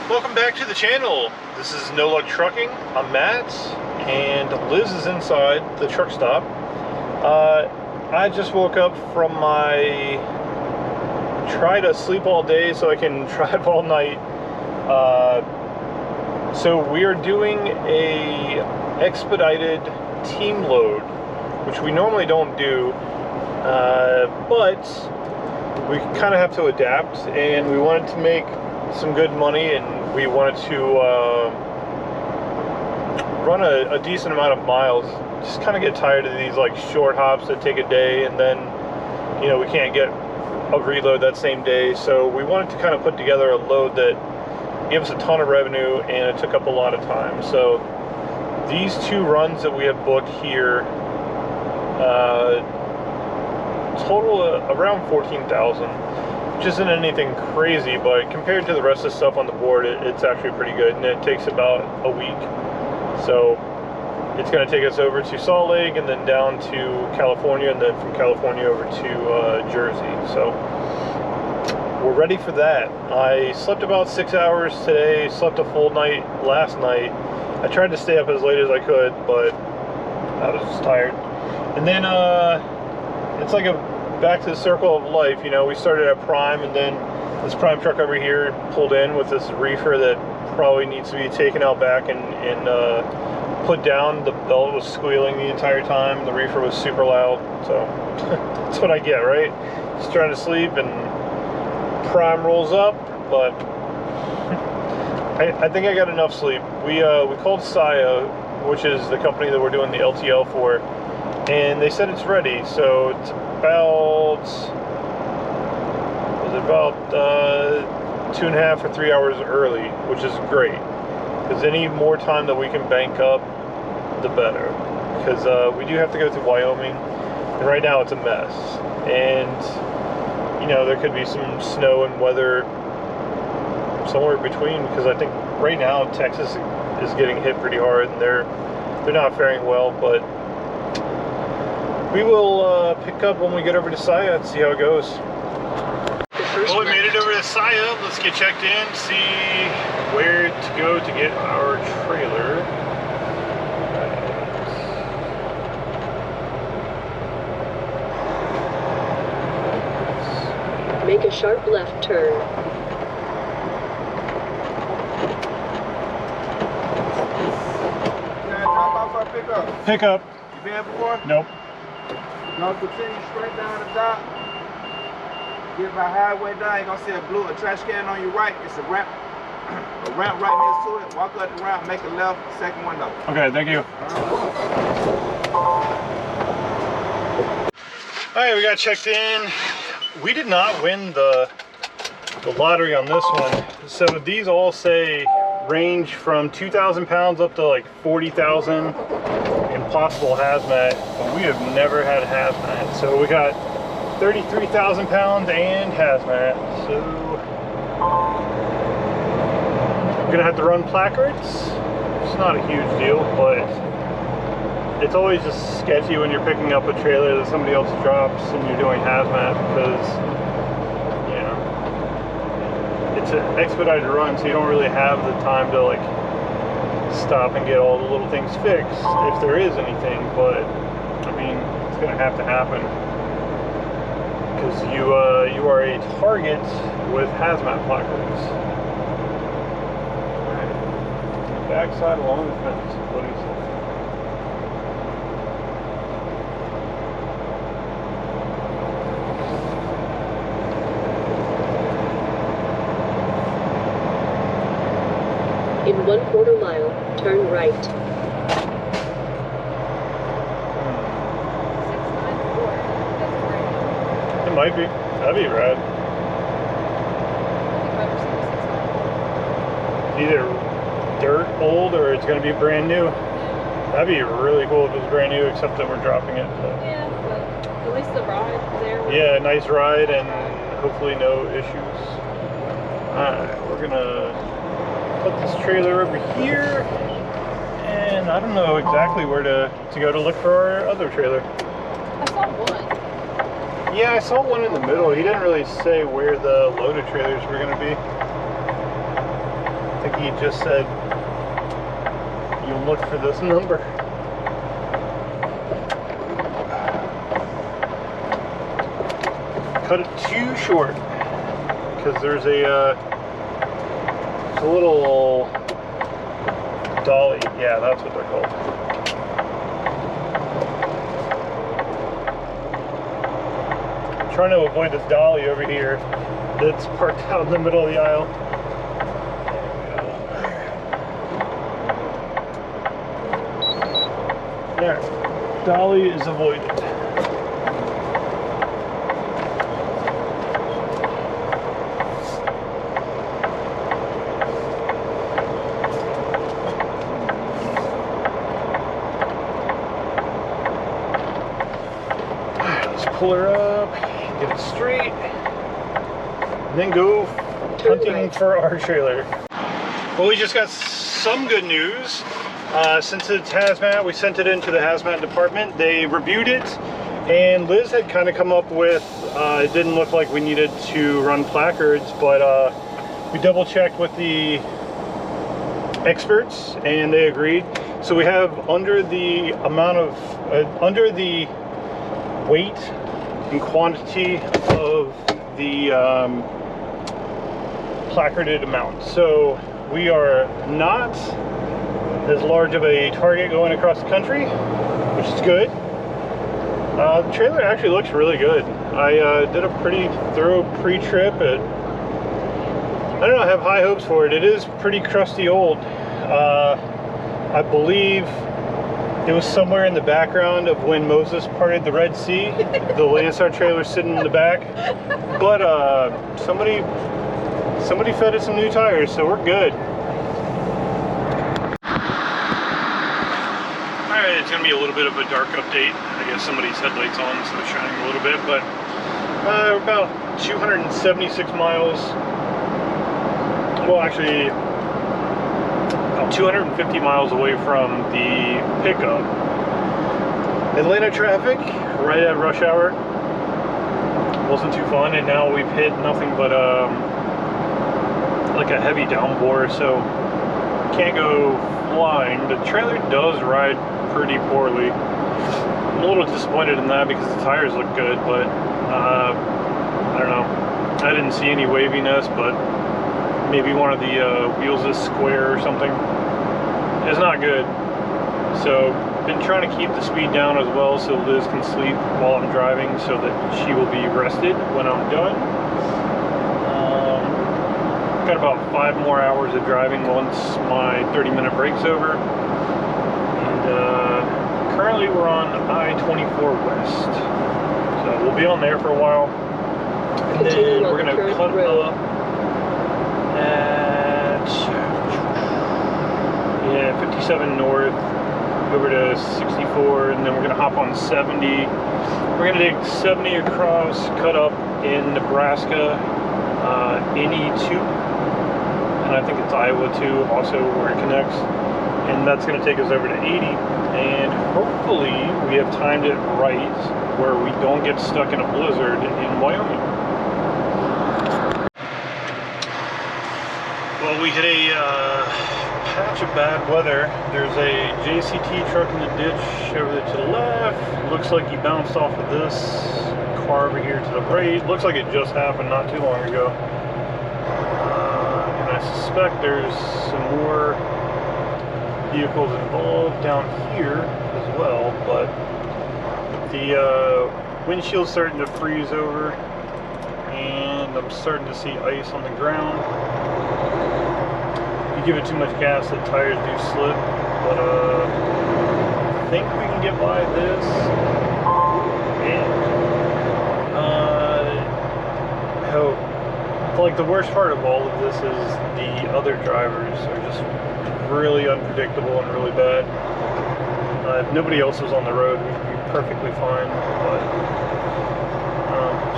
Welcome back to the channel. This is No Luck Trucking. I'm Matt, and Liz is inside the truck stop. I just woke up from my try to sleep all day so I can drive all night. So we are doing a expedited team load, which we normally don't do, but we kind of have to adapt, and we wanted to make some good money, and we wanted to run a decent amount of miles. Just kind of get tired of these like short hops that take a day, and then we can't get a reload that same day. So we wanted to kind of put together a load that gives a ton of revenue, and it took up a lot of time. So these two runs that we have booked here total around 14,000, which isn't anything crazy, but compared to the rest of the stuff on the board, it's actually pretty good, and it takes about a week. So it's going to take us over to Salt Lake, and then down to California, and then from California over to Jersey. So we're ready for that. I slept about 6 hours today, slept a full night last night. I tried to stay up as late as I could, but I was just tired. And then it's like back to the circle of life. We started at Prime, and then this Prime truck over here pulled in with this reefer that probably needs to be taken out back and put down. The belt was squealing the entire time. The reefer was super loud. So that's what I get, right? Just trying to sleep, and Prime rolls up, but I think I got enough sleep. We called Saya, which is the company that we're doing the LTL for, and they said it's ready. So it's about 2.5 or 3 hours early, which is great, because any more time that we can bank up, the better. Because we do have to go to Wyoming, and right now it's a mess, and there could be some snow and weather somewhere between, because I think right now Texas is getting hit pretty hard, and they're not faring well. But we will pick up when we get over to Saya and see how it goes. Well, we made it over to Saya. Let's get checked in, see where to go to get our trailer. Make a sharp left turn. Pick up. You been here before? Nope. No, continue straight down the dock. Get my highway down. You're gonna see a trash can on your right. It's a ramp right next to it. Walk up the ramp, make a left, second window. Okay, thank you. Alright, we got checked in. We did not win the lottery on this one. So these all say range from 2,000 pounds up to like 40,000 impossible hazmat, but we have never had hazmat. So we got 33,000 pounds and hazmat. So I'm gonna have to run placards. It's not a huge deal, but it's always just sketchy when you're picking up a trailer that somebody else drops and you're doing hazmat, because it's an expedited run, so you don't really have the time to like stop and get all the little things fixed if there is anything. But I mean, it's gonna have to happen, because you are a target with hazmat placards. Right. Backside along the fence. What do you say? In 1/4 mile, turn right. It might be. That'd be rad. Either dirt old or it's going to be brand new. That'd be really cool if it was brand new, except that we're dropping it. But yeah, but at least the ride there. Yeah, nice ride, and hopefully no issues. Alright, we're going to put this trailer over here, and I don't know exactly where to go to look for our other trailer. I saw one. Yeah, I saw one in the middle. He didn't really say where the loaded trailers were going to be. I think he just said, you'll look for this number. Cut it too short because there's a little dolly. Yeah, that's what they're called. I'm trying to avoid this dolly over here that's parked out in the middle of the aisle. There, dolly is avoided. Pull her up, get it straight, and then go hunting for our trailer. Well, we just got some good news. Since it's Hazmat, we sent it into the Hazmat department. They reviewed it, and Liz had kind of come up with, it didn't look like we needed to run placards, but we double checked with the experts, and they agreed. So we have under the amount of, under the weight and quantity of the placarded amount. So we are not as large of a target going across the country, which is good. The trailer actually looks really good. I did a pretty thorough pre-trip. I don't know, I have high hopes for it. It is pretty crusty old. I believe it was somewhere in the background of when Moses parted the Red Sea. The Landstar trailer sitting in the back. But somebody fed it some new tires, so we're good. Alright, it's going to be a little bit of a dark update. I guess somebody's headlights on, so it's shining a little bit. But we're about 276 miles. Well, actually, 250 miles away from the pickup. Atlanta traffic right at rush hour wasn't too fun, and now we've hit nothing but like a heavy downpour, so can't go flying. The trailer does ride pretty poorly. I'm a little disappointed in that because the tires look good, but I don't know. I didn't see any waviness, but maybe one of the wheels is square or something. It's not good. So been trying to keep the speed down as well so Liz can sleep while I'm driving so that she will be rested when I'm done. Got about 5 more hours of driving once my 30-minute break's over. And currently we're on I-24 West. So we'll be on there for a while. And then we're going to cut up at 57 north over to 64, and then we're going to hop on 70. We're going to take 70 across, cut up in Nebraska, in E2, and I think it's Iowa too, also where it connects, and that's going to take us over to 80, and hopefully we have timed it right where we don't get stuck in a blizzard in Wyoming. Well, we hit a patch of bad weather. There's a JCT truck in the ditch over to the left. Looks like he bounced off of this car over here to the right. Looks like it just happened not too long ago. And I suspect there's some more vehicles involved down here as well, but the windshield's starting to freeze over, and I'm starting to see ice on the ground. Give it too much gas, the tires do slip, but I think we can get by this. And I hope. Like, the worst part of all of this is the other drivers are just really unpredictable and really bad. If nobody else was on the road, we'd be perfectly fine, but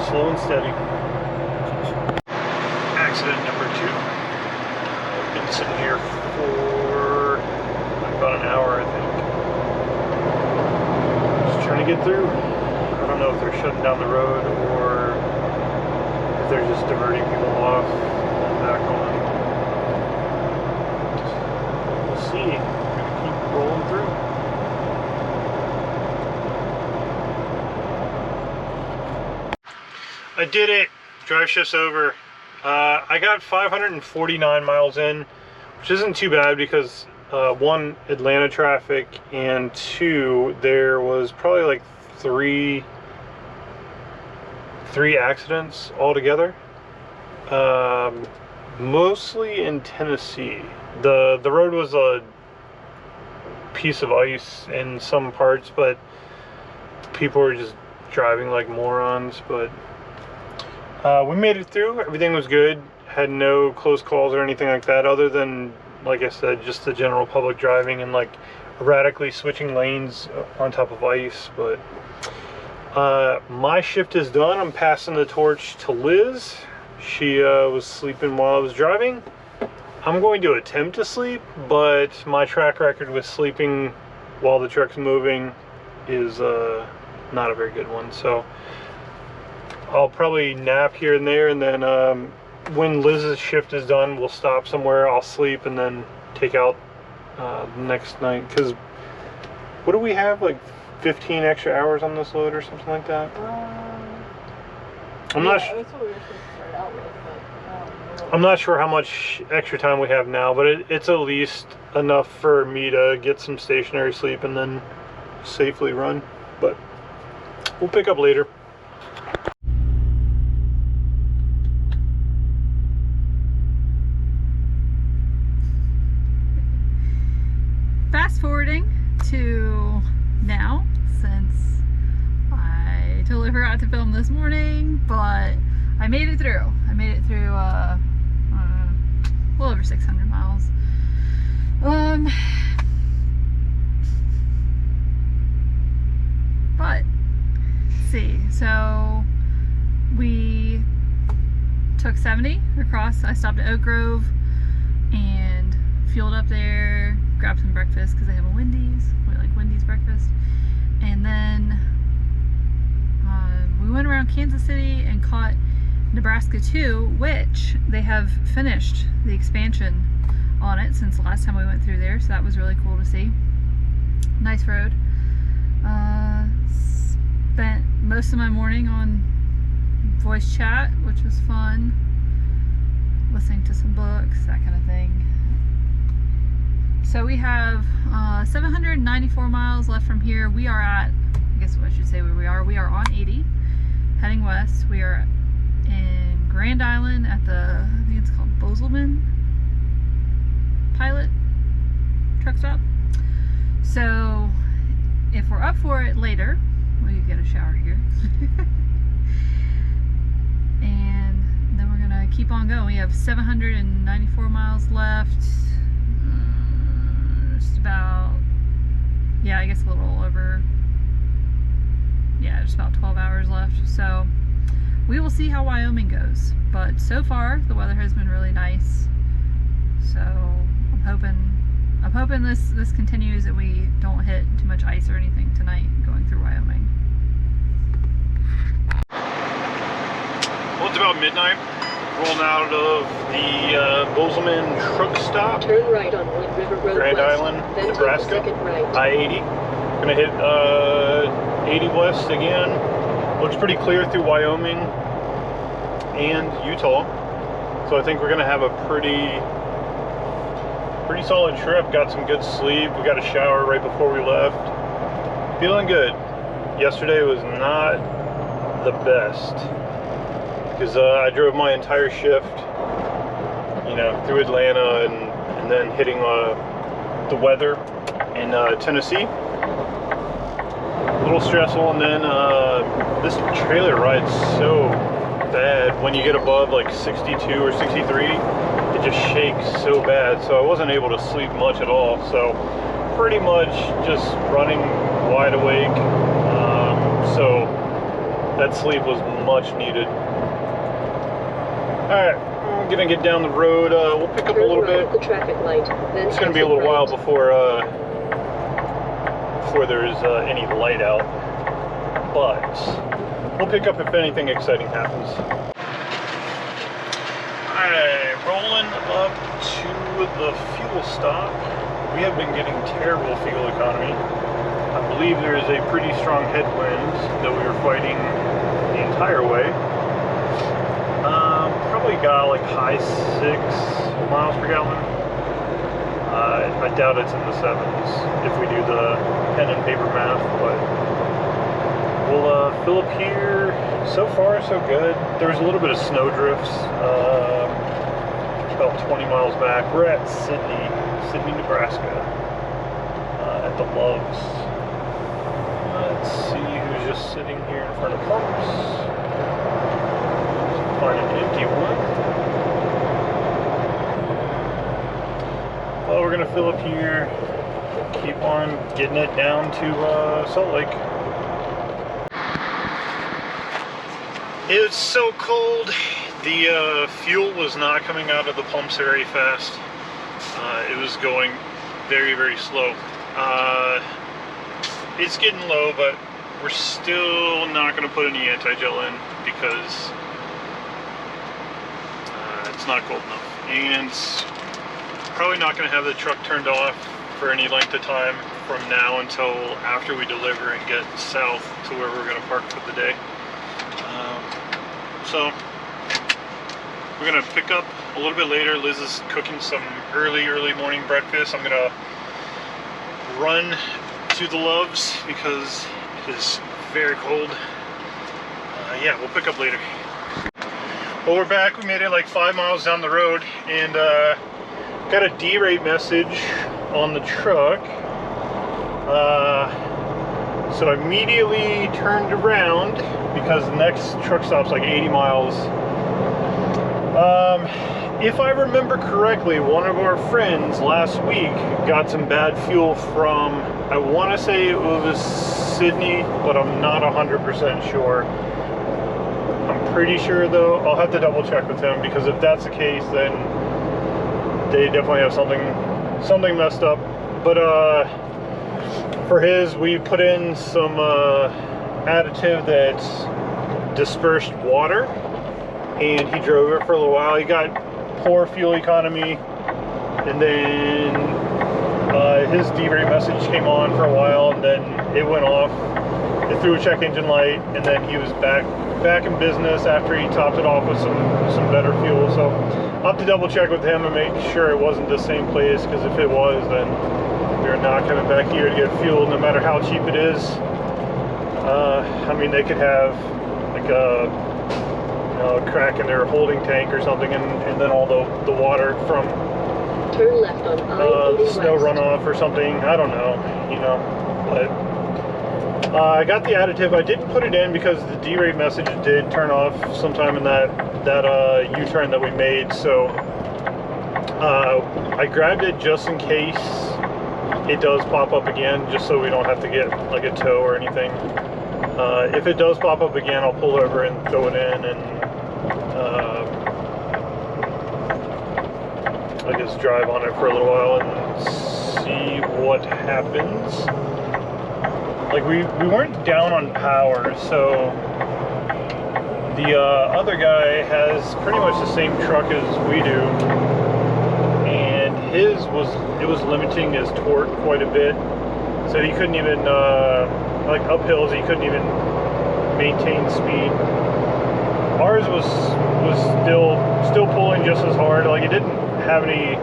slow and steady. Accident number 2. Been sitting here for about an hour, I think. Just trying to get through. I don't know if they're shutting down the road or if they're just diverting people off and back on. Tennessee. We're gonna keep rolling through. I did it. Drive shift's over. I got 549 miles in, which isn't too bad because one, Atlanta traffic, and two, there was probably like three accidents altogether. Mostly in Tennessee. The road was a piece of ice in some parts, but people were just driving like morons. But we made it through. Everything was good. Had no close calls or anything like that, other than, like I said, just the general public driving and like erratically switching lanes on top of ice. But my shift is done. I'm passing the torch to Liz. She was sleeping while I was driving. I'm going to attempt to sleep, but my track record with sleeping while the truck's moving is not a very good one. So I'll probably nap here and there, and then when Liz's shift is done, we'll stop somewhere. I'll sleep and then take out the next night. Because what do we have, like 15 extra hours on this load or something like that? I'm not sure. That's what we were supposed to start out with, but I'm not sure how much extra time we have now, but it's at least enough for me to get some stationary sleep and then safely run. But we'll pick up later. fast forwarding to now, since I totally forgot to film this morning, but I made it through. I made it through a little over 600 miles. But let's see, so we took 70 across. I stopped at Oak Grove and fueled up there, grabbed some breakfast because they have a Wendy's. We like Wendy's breakfast. And then we went around Kansas City and caught Nebraska 2, which they have finished the expansion on it since the last time we went through there, so that was really cool to see. Nice road. Spent most of my morning on voice chat, which was fun. Listening to some books, that kind of thing. So we have 794 miles left from here. We are at, I guess what I should say where we are. We are on 80, heading west. We are in Grand Island at the, I think it's called Bozelman Pilot truck stop. So if we're up for it later, we could get a shower here. And then we're gonna keep on going. We have 794 miles left. Just about, yeah, I guess a little over, yeah, just about 12 hours left. So we will see how Wyoming goes. But so far, the weather has been really nice. So I'm hoping this continues, that we don't hit too much ice or anything tonight going through Wyoming. Well, it's about midnight. Rolling out of the Bozelman truck stop. Turn right on Wood River Road Grand West, Island, then Nebraska. take the second right. I-80. Gonna hit 80 west again. Looks pretty clear through Wyoming and Utah. So I think we're gonna have a pretty solid trip. Got some good sleep. We got a shower right before we left. Feeling good. Yesterday was not the best, because I drove my entire shift, you know, through Atlanta and then hitting the weather in Tennessee. A little stressful, and then this trailer ride's so bad. When you get above like 62 or 63, it just shakes so bad, so I wasn't able to sleep much at all. So pretty much just running wide awake. So that sleep was much needed. Alright, I'm gonna get down the road. We'll pick up a little bit. At the traffic light, then It's gonna be a little while before there's any light out, but we'll pick up if anything exciting happens. Alright, rolling up to the fuel stop. we have been getting terrible fuel economy. I believe there is a pretty strong headwind that we were fighting the entire way. Probably got like high 6 miles per gallon. I doubt it's in the 7s if we do the pen and paper math, but we'll fill up here. So far, so good. There's a little bit of snow drifts about 20 miles back. We're at Sydney, Nebraska, at the Loves. Let's see who's just sitting here in front of pumps. Find an empty one. Well, we're gonna fill up here. Keep on getting it down to Salt Lake. It's so cold. The fuel was not coming out of the pumps very fast. It was going very, very slow. It's getting low, but we're still not going to put any anti-gel in because it's not cold enough. And probably not going to have the truck turned off for any length of time from now until after we deliver and get south to where we're going to park for the day. So we're going to pick up a little bit later. Liz is cooking some early morning breakfast. I'm going to run to the Loves because it is very cold. Yeah, we'll pick up later. Well, we're back. We made it like 5 miles down the road and got a D-rate message on the truck. So I immediately turned around because the next truck stop's like 80 miles. If I remember correctly, one of our friends last week got some bad fuel from, I want to say it was Sydney, but I'm not 100% sure. I'm pretty sure though. I'll have to double check with him because if that's the case, then they definitely have something messed up. But for his, we put in some additive that's dispersed water, and he drove it for a little while. He got poor fuel economy, and then his D-rate message came on for a while, and then it went off. It threw a check engine light, and then he was back in business after he topped it off with some better fuel. So I'll have to double check with him and make sure it wasn't the same place, because if it was, then we're not coming back here to get fuel, no matter how cheap it is. I mean, they could have like a crack in their holding tank or something, and then all the water from Turn left on I-80 snow West. runoff or something. I don't know, but I got the additive. I didn't put it in because the D-rate message did turn off sometime in that U-turn that we made. So I grabbed it just in case it does pop up again, just so we don't have to get like a tow or anything. If it does pop up again, I'll pull over and throw it in, and I just drive on it for a little while and see what happens. Like we weren't down on power, so the other guy has pretty much the same truck as we do, and it was limiting his torque quite a bit, so he couldn't even like up hills he couldn't even maintain speed. Ours was still pulling just as hard. Like, it didn't have any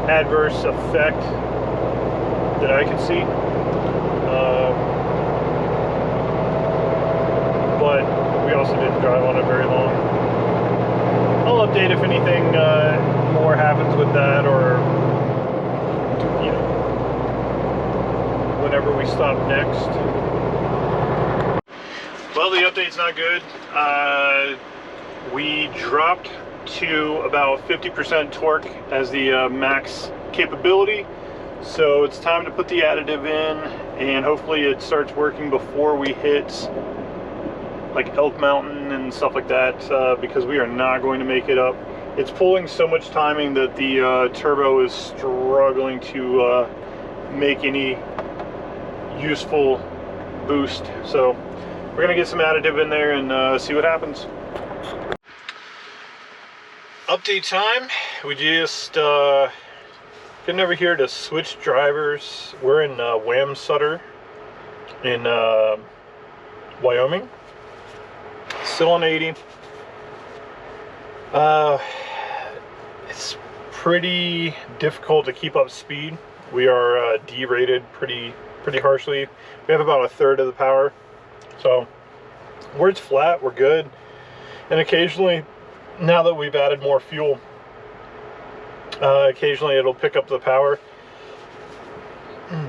adverse effect that I could see. But we also didn't drive on it very long. I'll update if anything more happens with that, or whenever we stop next. Well, the update's not good. We dropped to about 50% torque as the max capability. So it's time to put the additive in, and hopefully it starts working before we hit like Elk Mountain and stuff like that, because we are not going to make it up. It's pulling so much timing that the turbo is struggling to make any useful boost. So we're gonna get some additive in there and see what happens. Update time. We just Getting over here to switch drivers. We're in Wamsutter in Wyoming. Still on 80. It's pretty difficult to keep up speed. We are derated pretty harshly. We have about a third of the power. So where it's flat, we're good. And occasionally, now that we've added more fuel, occasionally it'll pick up the power.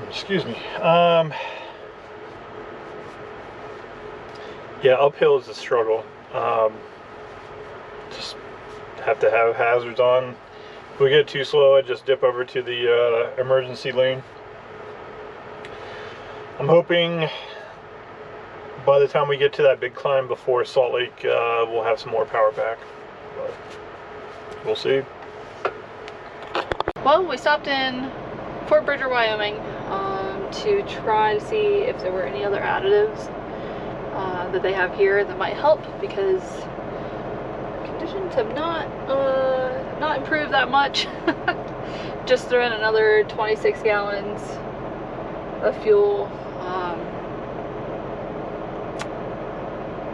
Excuse me. Yeah, uphill is a struggle. Just have to have hazards on. If we get too slow, I just dip over to the emergency lane. I'm hoping by the time we get to that big climb before Salt Lake, we'll have some more power back. But we'll see. Well, we stopped in Fort Bridger, Wyoming to try to see if there were any other additives that they have here that might help, because conditions have not improved that much. Just threw in another 26 gallons of fuel.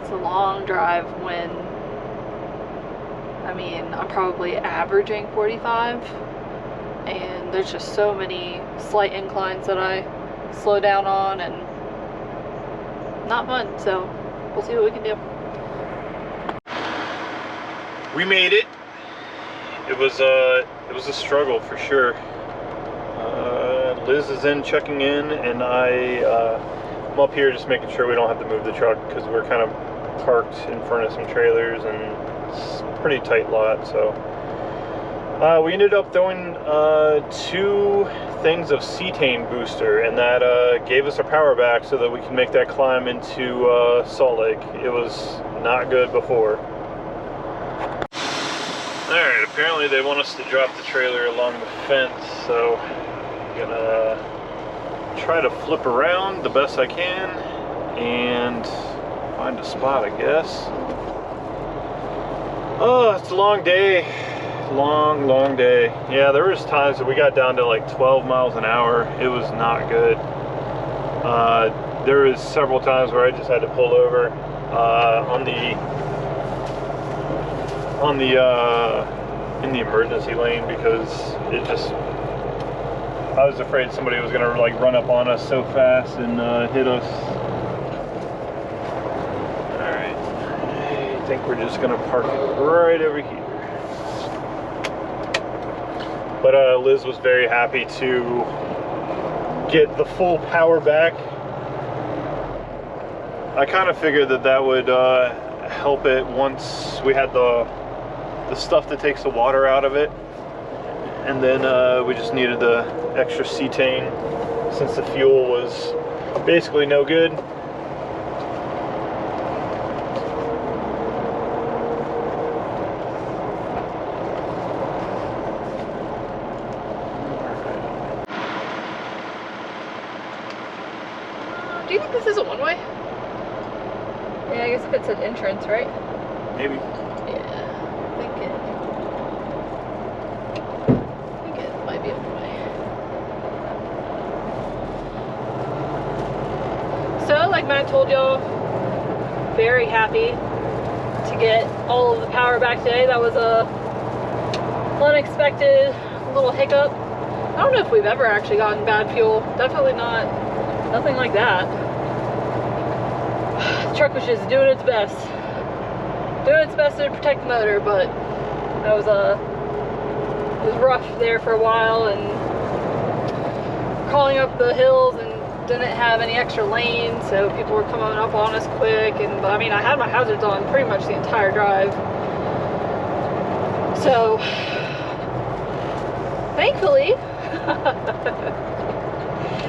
It's a long drive when, I mean, I'm probably averaging 45, and there's just so many slight inclines that I slow down on, and not fun. So we'll see what we can do. We made it. It was a struggle for sure. Liz is in checking in, and I'm up here just making sure we don't have to move the truck, because we're kind of parked in front of some trailers and it's a pretty tight lot. So we ended up throwing 2 things of cetane booster, and that gave us our power back so that we can make that climb into Salt Lake. It was not good before. Alright, apparently they want us to drop the trailer along the fence, so I'm gonna try to flip around the best I can and find a spot, I guess. Oh, it's a long day. Long day. Yeah, there was times that we got down to like 12 miles an hour. It was not good. There was several times where I just had to pull over in the emergency lane, because it just, I was afraid somebody was gonna like run up on us so fast and hit us. All right, I think we're just gonna park it right over here. But Liz was very happy to get the full power back. I kind of figured that would help it once we had the stuff that takes the water out of it, and then we just needed the extra cetane since the fuel was basically no good. Do you think this is a one-way? Yeah, I guess if it said entrance, right? Maybe. Yeah, I think it might be a one-way. So, like Matt told y'all, very happy to get all of the power back today. That was a unexpected little hiccup. I don't know if we've ever actually gotten bad fuel. Definitely nothing like that. The truck was just doing its best to protect the motor, but that was it was rough there for a while, and crawling up the hills and didn't have any extra lanes, so people were coming up on us quick. And I mean, I had my hazards on pretty much the entire drive, so thankfully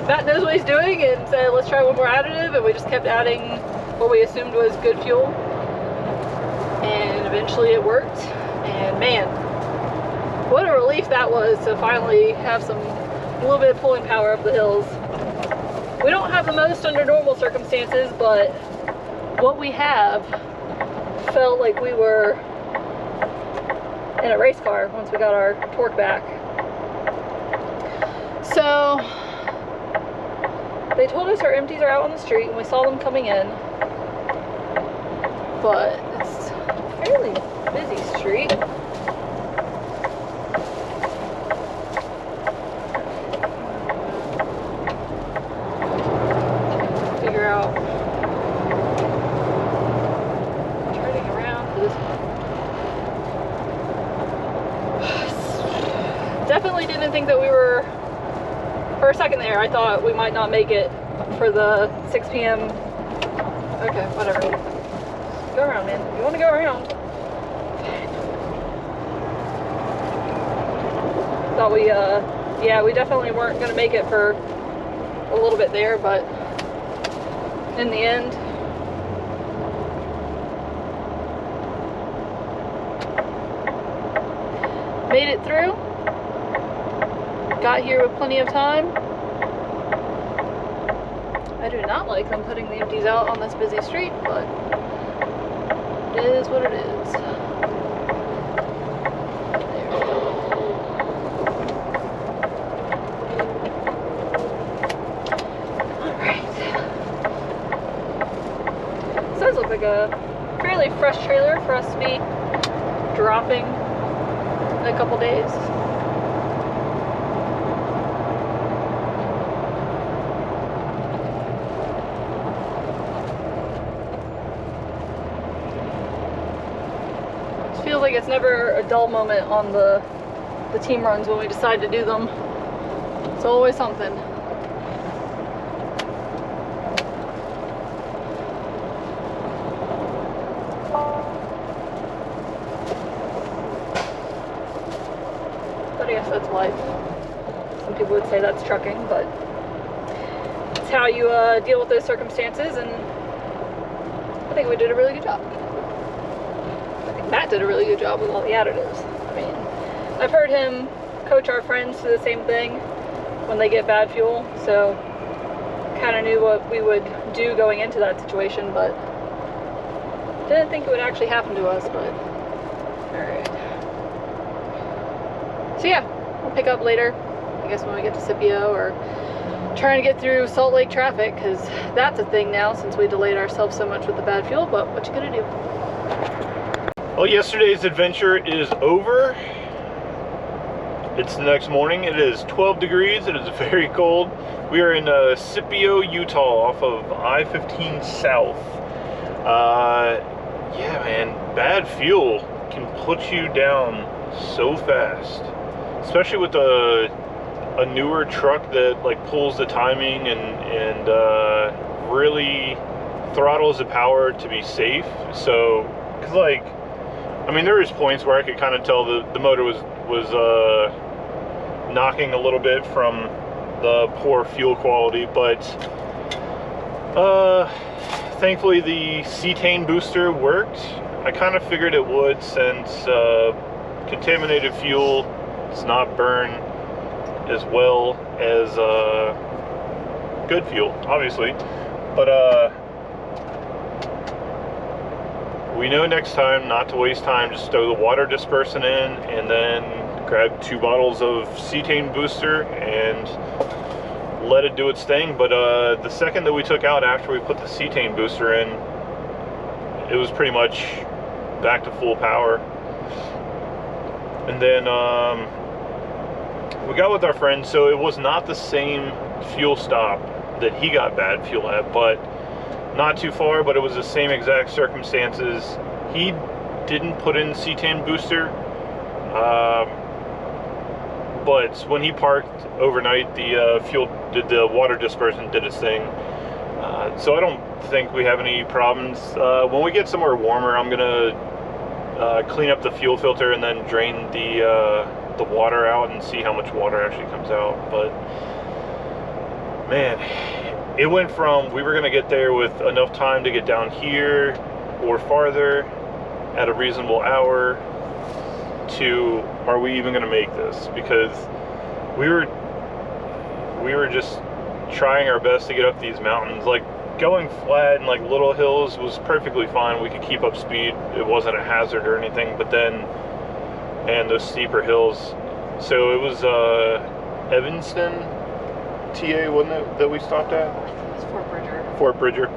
Matt knows what he's doing and said, let's try one more additive, and we just kept adding what we assumed was good fuel, and eventually it worked. And man, what a relief that was to finally have a little bit of pulling power up the hills. We don't have the most under normal circumstances, but what we have felt like we were in a race car once we got our torque back. So they told us our empties are out on the street and we saw them coming in, but it's a fairly busy street. Figure out turning around for this one. Definitely didn't think that we were, for a second there, I thought we might not make it for the 6 p.m. Okay, whatever. Go around, man. You want to go around? Thought we, yeah, we definitely weren't going to make it for a little bit there, but in the end, made it through. Got here with plenty of time. I do not like them putting the empties out on this busy street, but it is what it is. There we go. Alright. This does look like a fairly fresh trailer for us to be dropping in a couple days. Feels like it's never a dull moment on the team runs when we decide to do them. It's always something. But I guess that's life. Some people would say that's trucking, but it's how you deal with those circumstances, and I think we did a really good job. Matt did a really good job with all the additives. I mean, I've heard him coach our friends to the same thing when they get bad fuel, so kind of knew what we would do going into that situation, but didn't think it would actually happen to us, but alright. So yeah, we'll pick up later, I guess when we get to Scipio, or trying to get through Salt Lake traffic, because that's a thing now since we delayed ourselves so much with the bad fuel, but what you gonna do? Well, yesterday's adventure is over. It's the next morning. It is 12 degrees. It is very cold. We are in Scipio, Utah, off of I-15 South. Yeah, man, bad fuel can put you down so fast, especially with a newer truck that like pulls the timing and really throttles the power to be safe. So, 'cause like, I mean, there was points where I could kind of tell the motor was knocking a little bit from the poor fuel quality, but thankfully the cetane booster worked. I kind of figured it would, since contaminated fuel does not burn as well as good fuel, obviously, but we know next time not to waste time. Just throw the water dispersant in and then grab 2 bottles of cetane booster and let it do its thing. But the second that we took out after we put the cetane booster in, it was pretty much back to full power. And then we got with our friend, so it was not the same fuel stop that he got bad fuel at, but not too far, but it was the same exact circumstances. He didn't put in cetane booster, but when he parked overnight, the water dispersant did its thing. So I don't think we have any problems. When we get somewhere warmer, I'm gonna clean up the fuel filter and then drain the water out and see how much water actually comes out. But man, it went from we were going to get there with enough time to get down here or farther at a reasonable hour to are we even going to make this? Because we were just trying our best to get up these mountains. Like going flat and like little hills was perfectly fine. We could keep up speed. It wasn't a hazard or anything. But then, and those steeper hills. So it was Evanston, TA, wasn't it, that we stopped at? It's Fort Bridger. Fort Bridger.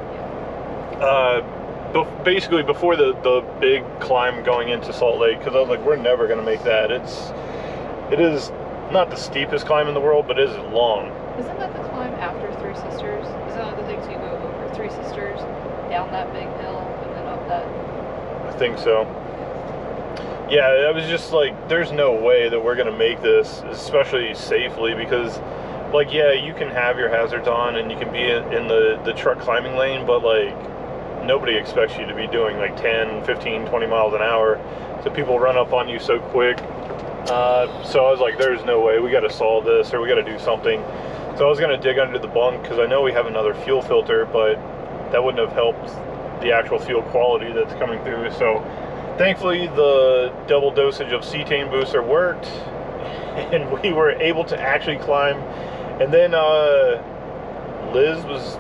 Basically before the big climb going into Salt Lake, because I was like, we're never going to make that. It is not the steepest climb in the world, but it is long. Isn't that the climb after Three Sisters? Isn't that the thing so you go over Three Sisters, down that big hill, and then up that? I think so. Yeah, I was just like, there's no way that we're going to make this, especially safely, because, like, yeah, you can have your hazards on and you can be in the truck climbing lane, but, like, nobody expects you to be doing, like, 10, 15, 20 miles an hour, so people run up on you so quick. So I was like, there's no way, we got to solve this, or we got to do something. So I was going to dig under the bunk, because I know we have another fuel filter, but that wouldn't have helped the actual fuel quality that's coming through. So thankfully the double dosage of cetane booster worked, and we were able to actually climb. And then Liz was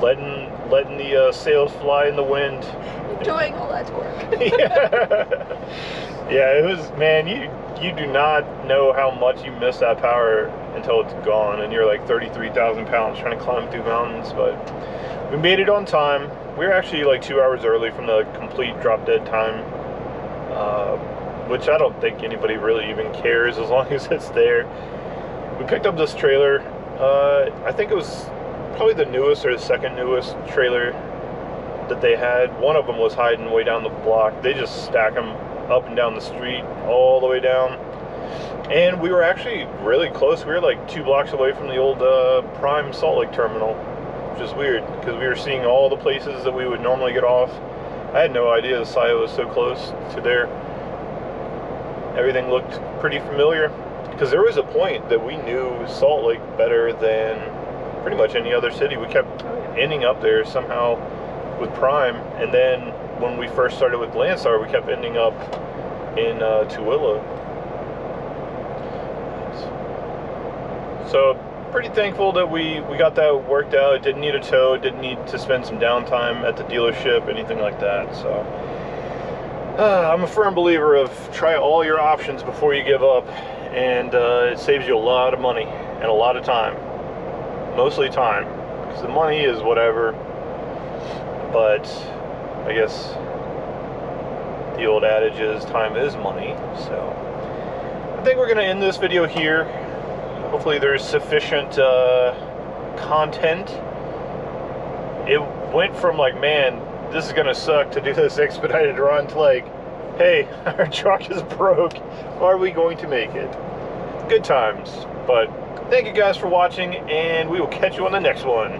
letting the sails fly in the wind, Enjoying all that torque. yeah, it was, man, you do not know how much you miss that power until it's gone, and you're like 33,000 pounds trying to climb through mountains. But we made it on time. We were actually like 2 hours early from the complete drop dead time, which I don't think anybody really even cares as long as it's there. We picked up this trailer. I think it was probably the newest or the second newest trailer that they had. One of them was hiding way down the block. They just stack them up and down the street all the way down. And we were actually really close. We were like 2 blocks away from the old Prime Salt Lake terminal, which is weird because we were seeing all the places that we would normally get off. I had no idea the Sio was so close to there. Everything looked pretty familiar, because there was a point that we knew Salt Lake better than pretty much any other city. We kept ending up there somehow with Prime, and then when we first started with Landstar, we kept ending up in Tooele. So pretty thankful that we got that worked out. It didn't need a tow, didn't need to spend some downtime at the dealership, anything like that. So I'm a firm believer of try all your options before you give up, and it saves you a lot of money and a lot of time. Mostly time, because the money is whatever, but I guess the old adage is time is money. So I think we're going to end this video here. Hopefully there's sufficient content. It went from like, man, this is going to suck to do this expedited run, to like, hey, our truck is broke. Are we going to make it? Good times. But thank you guys for watching, and we will catch you on the next one.